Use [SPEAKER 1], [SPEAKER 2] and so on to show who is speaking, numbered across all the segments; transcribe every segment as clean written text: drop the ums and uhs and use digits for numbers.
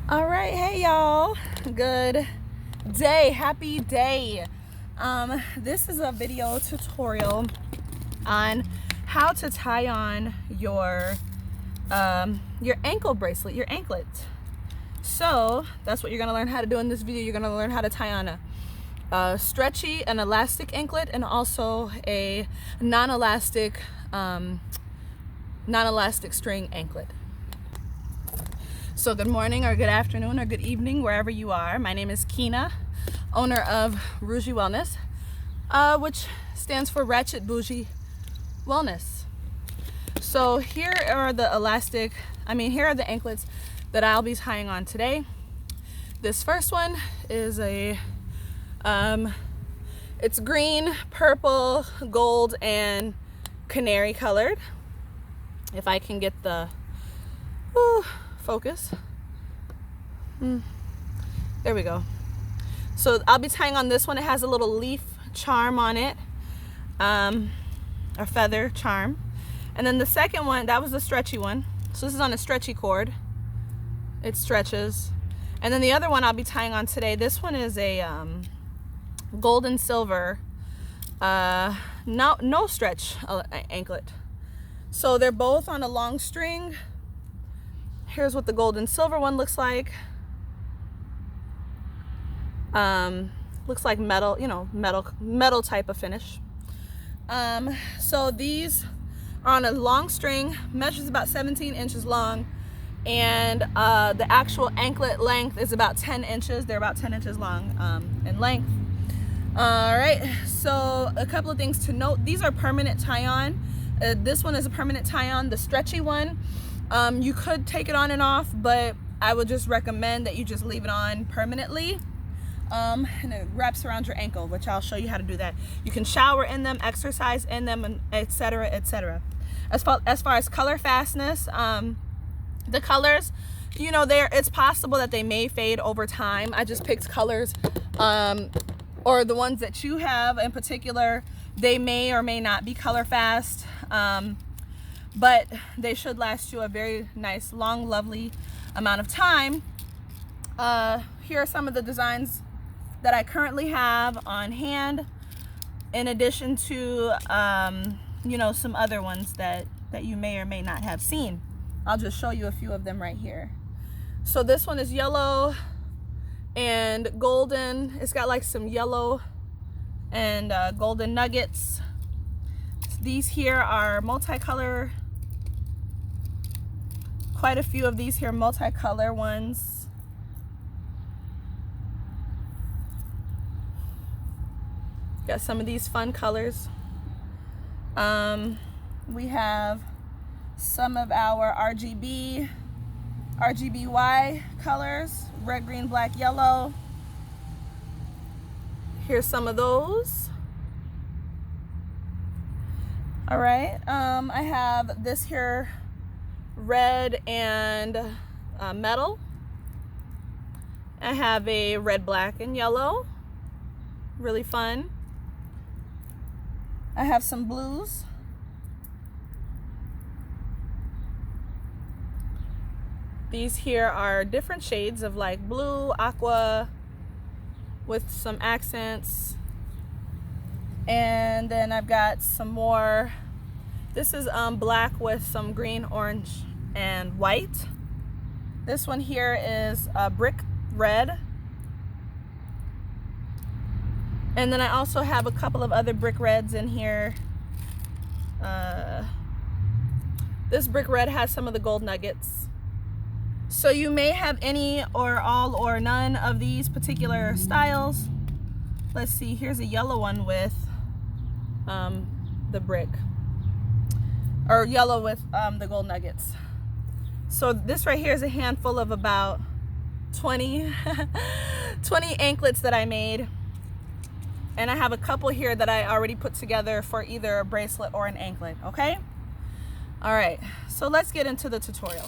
[SPEAKER 1] All right, hey y'all, good day, happy day. This is a video tutorial on how to tie on your ankle bracelet, your anklet. So that's what you're gonna learn how to do in this video. You're gonna learn how to tie on a stretchy, an elastic anklet, and also a non-elastic string anklet. So good morning or good afternoon or good evening, wherever you are. My name is Kina, owner of Rougie Wellness, which stands for Ratchet Bougie Wellness. So here are the anklets that I'll be tying on today. This first one is it's green, purple, gold, and canary colored. If I can get the focus. There we go. So I'll be tying on this one. It has a little leaf charm on it, a feather charm. And then the second one, that was the stretchy one. So this is on a stretchy cord. It stretches. And then the other one I'll be tying on today, this one is a gold and silver no stretch anklet. So they're both on a long string. Here's what the gold and silver one looks like. Looks like metal, metal type of finish. So these are on a long string, measures about 17 inches long, and the actual anklet length is about 10 inches. They're about 10 inches long in length. All right, so a couple of things to note. These are permanent tie-on. This one is a permanent tie-on. The stretchy one, you could take it on and off, but I would just recommend that you just leave it on permanently. And it wraps around your ankle, which I'll show you how to do that. You can shower in them, exercise in them, and etc., etc. As far as color fastness, the colors, it's possible that they may fade over time. I just picked colors, or the ones that you have in particular, they may or may not be color fast. But they should last you a very nice, long, lovely amount of time. Here are some of the designs that I currently have on hand, in addition to, some other ones that you may or may not have seen. I'll just show you a few of them right here. So this one is yellow and golden. It's got like some yellow and golden nuggets. These here are multicolor. Quite a few of these here multicolor ones. Got some of these fun colors. We have some of our RGBY colors, red, green, black, yellow. Here's some of those. All right, I have this here, red and metal. I have a red, black, and yellow. Really fun. I have some blues. These here are different shades of like blue, aqua, with some accents. And then I've got some more. This is black with some green, orange, and white. This one here is brick red. And then I also have a couple of other brick reds in here. This brick red has some of the gold nuggets. So you may have any or all or none of these particular styles. Let's see, here's a yellow one with the brick, or yellow with the gold nuggets. So this right here is a handful of about 20 anklets that I made. And I have a couple here that I already put together for either a bracelet or an anklet, okay? All right, so let's get into the tutorial.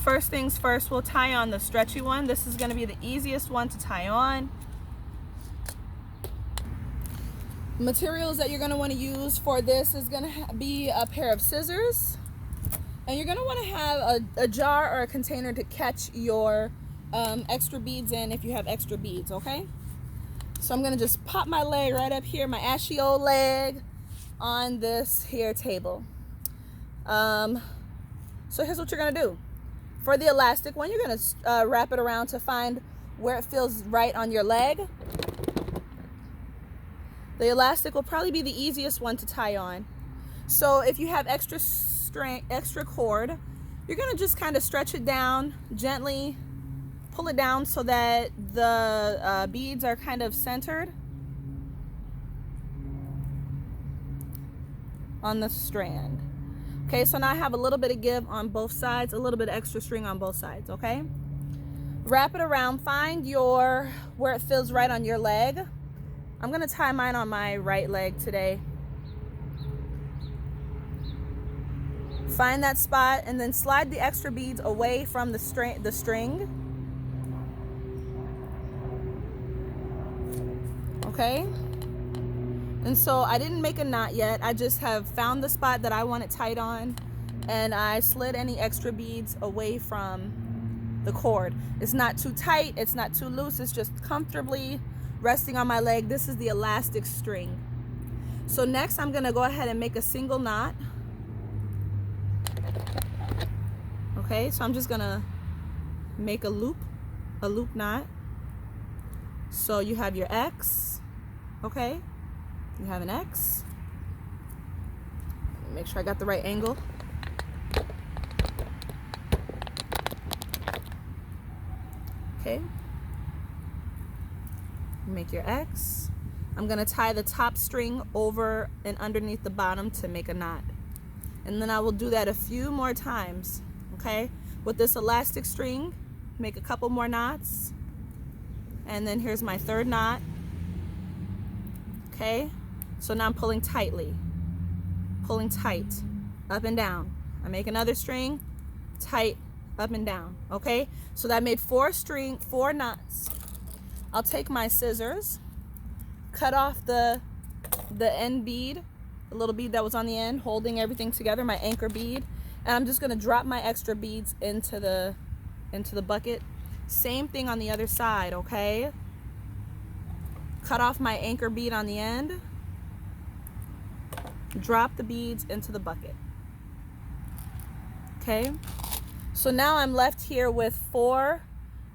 [SPEAKER 1] First things first, we'll tie on the stretchy one. This is gonna be the easiest one to tie on. Materials that you're gonna wanna use for this is gonna be a pair of scissors. And you're gonna want to have a jar or a container to catch your extra beads in if you have extra beads, okay? So I'm gonna just pop my leg right up here, my ashy old leg, on this here table. So here's what you're gonna do. For the elastic one, you're gonna wrap it around to find where it feels right on your leg. The elastic will probably be the easiest one to tie on. So if you have extra string, extra cord, you're gonna just kind of stretch it down, gently pull it down so that the beads are kind of centered on the strand. Okay, so now I have a little bit of give on both sides, a little bit of extra string on both sides, okay? Wrap it around, find where it feels right on your leg. I'm gonna tie mine on my right leg today. Find that spot and then slide the extra beads away from the string. Okay? And so I didn't make a knot yet. I just have found the spot that I want it tight on, and I slid any extra beads away from the cord. It's not too tight, it's not too loose, it's just comfortably resting on my leg. This is the elastic string. So next I'm gonna go ahead and make a single knot. Okay, so I'm just gonna make a loop knot. So you have your X, okay? You have an X. Make sure I got the right angle. Okay. Make your X. I'm gonna tie the top string over and underneath the bottom to make a knot. And then I will do that a few more times, okay? With this elastic string, make a couple more knots. And then here's my third knot. Okay? So now I'm pulling tightly. Pulling tight, up and down. I make another string, tight, up and down, okay? So that made four knots. I'll take my scissors, cut off the end bead, the little bead that was on the end, holding everything together, my anchor bead, and I'm just gonna drop my extra beads into the bucket. Same thing on the other side, okay? Cut off my anchor bead on the end, drop the beads into the bucket. Okay? So now I'm left here with 4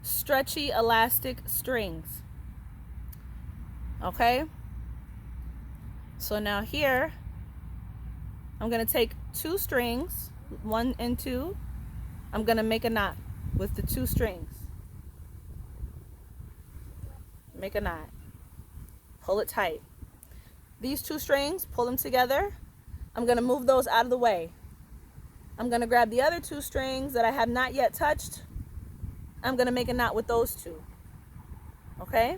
[SPEAKER 1] stretchy elastic strings. Okay? So now here, I'm gonna take 2 strings, 1 and 2. I'm gonna make a knot with the 2 strings. Make a knot. Pull it tight. These 2 strings, pull them together. I'm gonna move those out of the way. I'm gonna grab the other 2 strings that I have not yet touched. I'm gonna make a knot with those 2. Okay?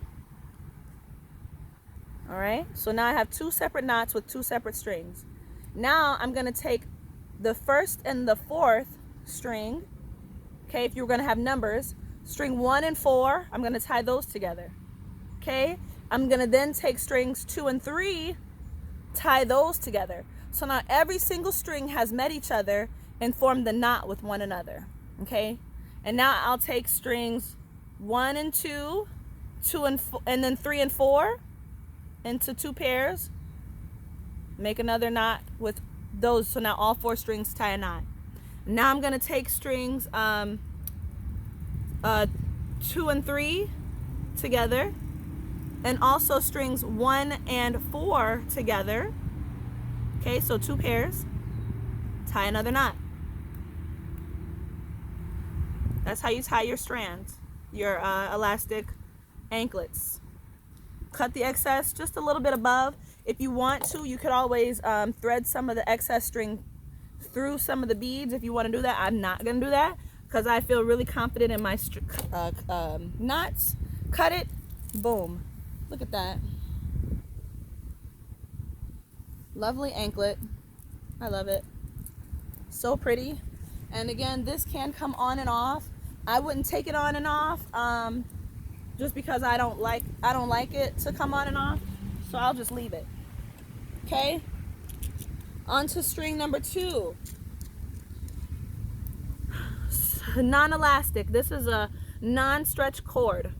[SPEAKER 1] All right, so now I have 2 separate knots with 2 separate strings. Now I'm gonna take the 1st and the 4th string. Okay, if you were gonna have numbers, string 1 and 4, I'm gonna tie those together. Okay, I'm gonna then take strings 2 and 3, tie those together. So now every single string has met each other and formed the knot with one another. Okay, and now I'll take strings 1 and 2, 2 and then 3 and 4 into 2 pairs. Make another knot with those. So now all 4 strings tie a knot. Now I'm gonna take strings 2 and 3 together, and also strings 1 and 4 together. Okay, so 2 pairs, tie another knot. That's how you tie your strands, your elastic anklets. Cut the excess just a little bit above. If you want to, you could always thread some of the excess string through some of the beads if you want to do that. I'm not going to do that because I feel really confident in my knots. Cut it, boom. Look at that. Lovely anklet. I love it. So pretty. And again, this can come on and off. I wouldn't take it on and off just because I don't like it to come on and off. So I'll just leave it. Okay? On to string number 2. Non-elastic. This is a non-stretch cord.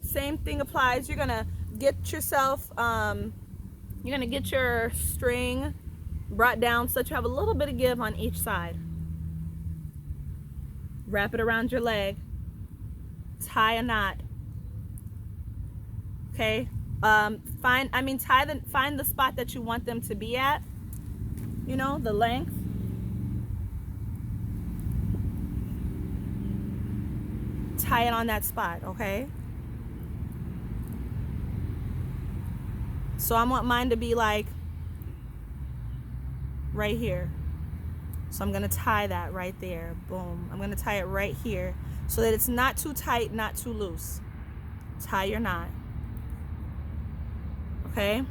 [SPEAKER 1] Same thing applies. You're gonna get yourself, you're gonna get your string brought down so that you have a little bit of give on each side. Wrap it around your leg. Tie a knot. Okay. Find the spot that you want them to be at. You know, the length. Tie it on that spot, okay? So I want mine to be like right here. So I'm gonna tie that right there. Boom. I'm gonna tie it right here so that it's not too tight, not too loose. Tie your knot. Okay?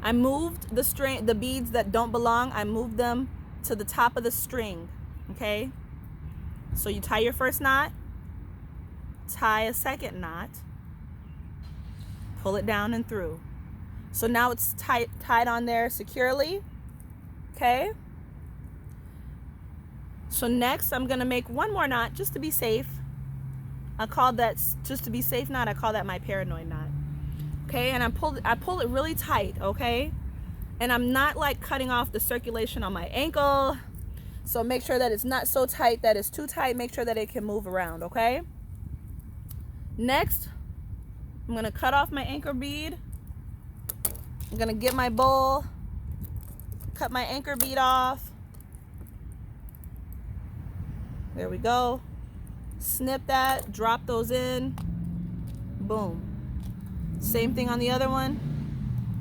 [SPEAKER 1] I moved the string, the beads that don't belong, I moved them to the top of the string. Okay? So you tie your first knot, tie a second knot, pull it down and through. So now it's tied on there securely. Okay? So next I'm gonna make one more knot just to be safe. I call that, just to be safe knot, I call that my paranoid knot. Okay, and I pull it really tight, okay? And I'm not like cutting off the circulation on my ankle. So make sure that it's not so tight that it's too tight. Make sure that it can move around, okay? Next, I'm gonna cut off my anchor bead. I'm gonna get my bowl, cut my anchor bead off. There we go. Snip that, drop those in. Boom. Same thing on the other one.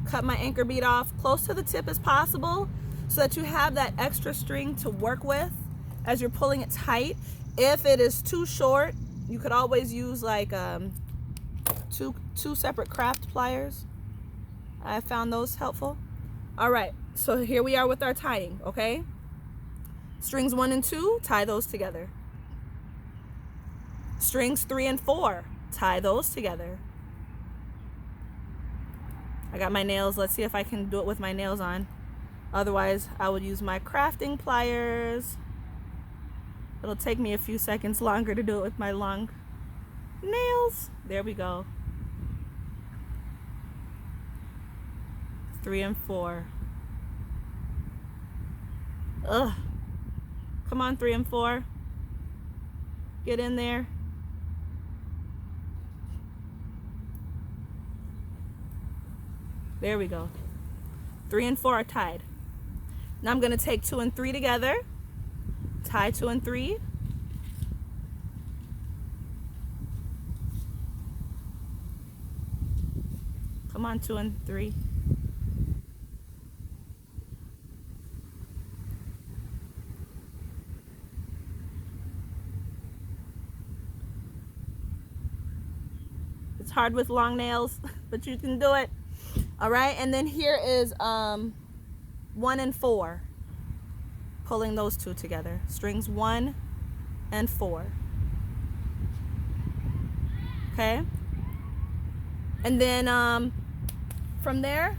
[SPEAKER 1] Cut my anchor bead off close to the tip as possible so that you have that extra string to work with as you're pulling it tight. If it is too short, you could always use like two separate craft pliers. I found those helpful. All right, so here we are with our tying, okay? Strings 1 and 2, tie those together. Strings 3 and 4, tie those together. I got my nails. Let's see if I can do it with my nails on. Otherwise, I would use my crafting pliers. It'll take me a few seconds longer to do it with my long nails. There we go. 3 and 4. Ugh. Come on, 3 and 4. Get in there. There we go. 3 and 4 are tied. Now I'm going to take 2 and 3 together. Tie 2 and 3. Come on, 2 and 3. It's hard with long nails, but you can do it. All right, and then here is 1 and 4. Pulling those two together. Strings 1 and 4. Okay? And then from there,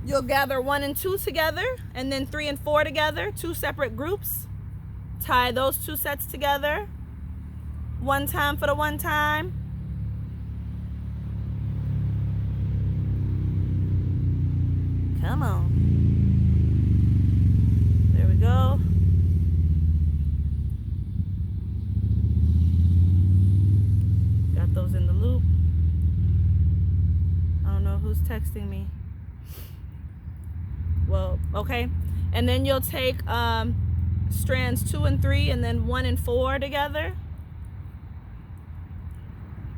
[SPEAKER 1] you'll gather 1 and 2 together, and then 3 and 4 together, 2 separate groups. Tie those 2 sets together. One time for the one time. Come on. There we go. Got those in the loop. I don't know who's texting me. Well, okay. And then you'll take strands 2 and 3 and then 1 and 4 together.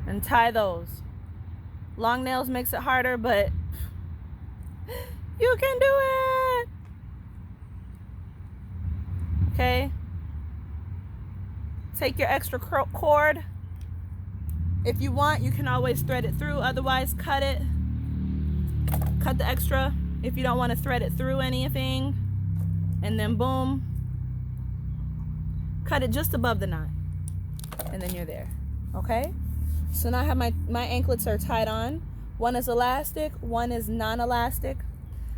[SPEAKER 1] And tie those. Long nails makes it harder, but you can do it. Okay. Take your extra cord. If you want, you can always thread it through. Otherwise, cut it. Cut the extra if you don't want to thread it through anything. And then boom. Cut it just above the knot. And then you're there. Okay? So now I have my anklets are tied on. One is elastic, one is non-elastic.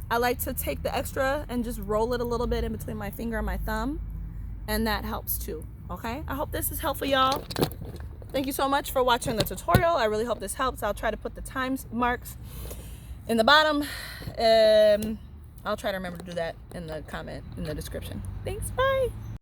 [SPEAKER 1] I like to take the extra and just roll it a little bit in between my finger and my thumb, and that helps too, Okay, I hope this is helpful, y'all. Thank you so much for watching the tutorial. I really hope this helps. I'll try to put the time marks in the bottom. I'll try to remember to do that in the comment in the description. Thanks, bye.